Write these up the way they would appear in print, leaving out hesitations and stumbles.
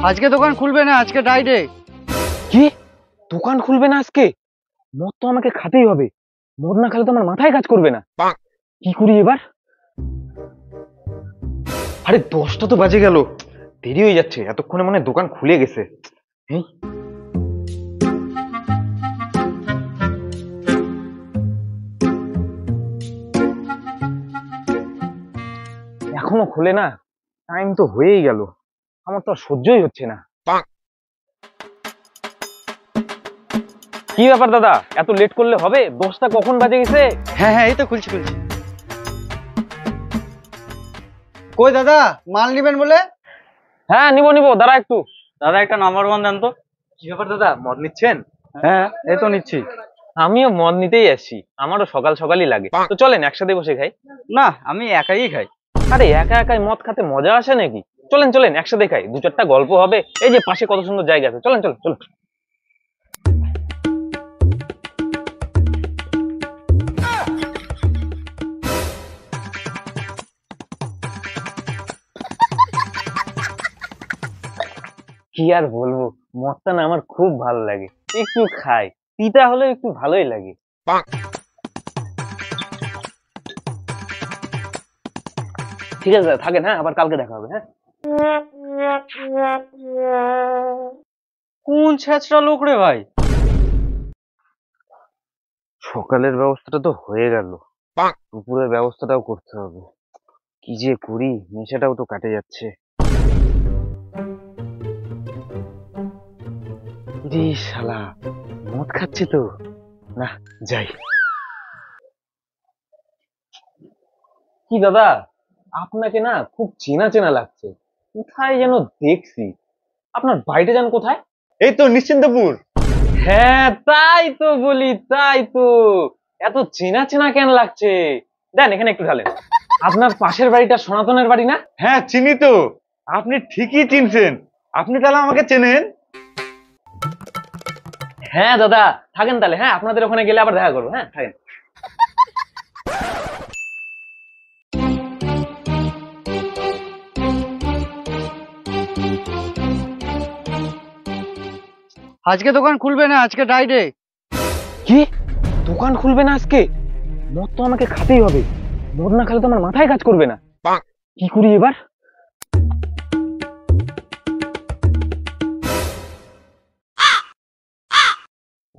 আজকে দোকান খুলবে না, আজকে ড্রাইডে। কি? দোকান খুলবে না আজকে? মদ তো আমাকে খাতেই হবে। মদ না খেলে তো আমার মাথায় কাজ করবে না। কি করি এবার? আরে 10টা তো বাজে গেল, দেরি হয়ে যাচ্ছে। এতক্ষণে মনে হয় দোকান খুলে গেছে। এই এখনো খুলে না? টাইম তো হয়েই গেল, আমার তো আর সহ্যই হচ্ছে না। কি ব্যাপার দাদা, এত লেট করলে হবে? 10টা কখন বাজে গেছে? হ্যাঁ হ্যাঁ, এই তো খুলছি। কই দাদা, মাল নিবেন বলে? হ্যাঁ নিবো, দাঁড়া একটু। দাদা একটা নাম্বার 1 দেন তো। কি ব্যাপার দাদা, মদ নিচ্ছেন? হ্যাঁ, এই তো নিচ্ছি। আমিও মদ নিতেই আসছি, আমারও সকাল সকালই লাগে। তো চলেন একসাথে বসে খাই। না, আমি একাই খাই। আরে একা একাই মদ খেতে মজা আসে নাকি? চলেন একসাথে খাই, 2-4টা গল্প হবে। এই যে পাশে কত সুন্দর জায়গা আছে, চলেন। কি আর বলবো, মদটা না আমার খুব ভালো লাগে। একটু খাই, তিতা হলে একটু ভালোই লাগে। ঠিক আছে থাকেন, হ্যাঁ আবার কালকে দেখা হবে। হ্যাঁ কোন ছেঁচড়া লোক রে ভাই? সকালের ব্যবস্থাটা তো হয়ে গেল, দুপুরের ব্যবস্থাটাও করতে হবে। কি যে করি, নেশাটাও তো কাটে যাচ্ছে। রে শালা, মদ খাচ্ছে তো, না যাই। কি দাদা, আপনাকে না খুব চেনা চেনা লাগছে, কোথায় যেন দেখছি। আপনার বাড়িটা যেন কোথায়? এই তো নিশ্চিন্তপুর। হ্যাঁ তাই তো বলি, তাই তো। এত চেনা চেনা কেন লাগছে? দেন এখানে একটু ঢালেন। আপনার পাশের বাড়িটা সনাতনের বাড়ি না? হ্যাঁ চিনি তো। আপনি ঠিকই চিনছেন। আপনি তাহলে আমাকে চেনেন? হ্যাঁ দাদা থাকেন তাহলে, হ্যাঁ আপনাদের ওখানে গেলে আবার দেখা করবো। হ্যাঁ থাকেন। আজকে দোকান খুলবে না, আজকে ড্রাইডে। কি? দোকান খুলবে না আজকে? মদ তো আমাকে খাতেই হবে। মদ না খেলে তো আমার মাথায় কাজ করবে না। কি করি এবার?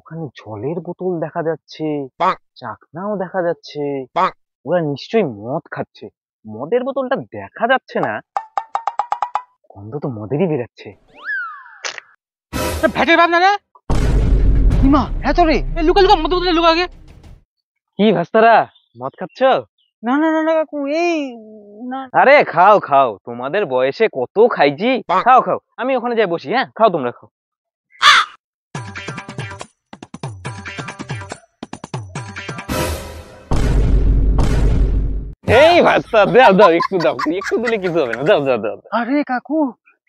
ওখানে জলের বোতল দেখা যাচ্ছে, চাকনাও দেখা যাচ্ছে। ওরা নিশ্চয়ই মদ খাচ্ছে। মদের বোতলটা দেখা যাচ্ছে না, গন্ধ তো মদেরই বেরাচ্ছে। ভেটের বাপ না রে? ইমা, হ্যাঁ তো রে। লুকা মদ বোতলে লুকা আগে। কি ভাস্তারা, মদ খাচ্ছ? না না না না কাকু, এই না। আরে খাও, তোমাদের বয়সে কত খাইছি। খাও, আমি ওখানে যাই বসি। হ্যাঁ খাও, তোমরা খাও। এই ভাস্তা, দাও একটু, দাও একটু দিলে কিছু হবে না। দাও। আরে কাকু,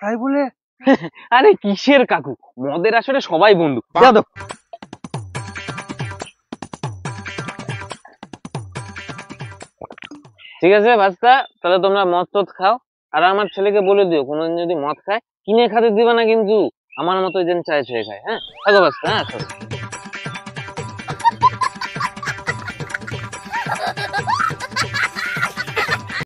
তাই বলে? আরে কিসের কাকু, মদের আসলে সবাই বন্ধু। দাও। ঠিক আছে ভাস্তা, তাহলে তোমরা মদ টদ খাও। আর আমার ছেলেকে বলে দিও, কোনোদিন যদি মদ খায় কিনে খাতে দিবা না কিন্তু, আমার মতো যেন চায় ছুঁয়ে খায়। হ্যাঁ থাকো ভাস্তা, হ্যাঁ থাকো।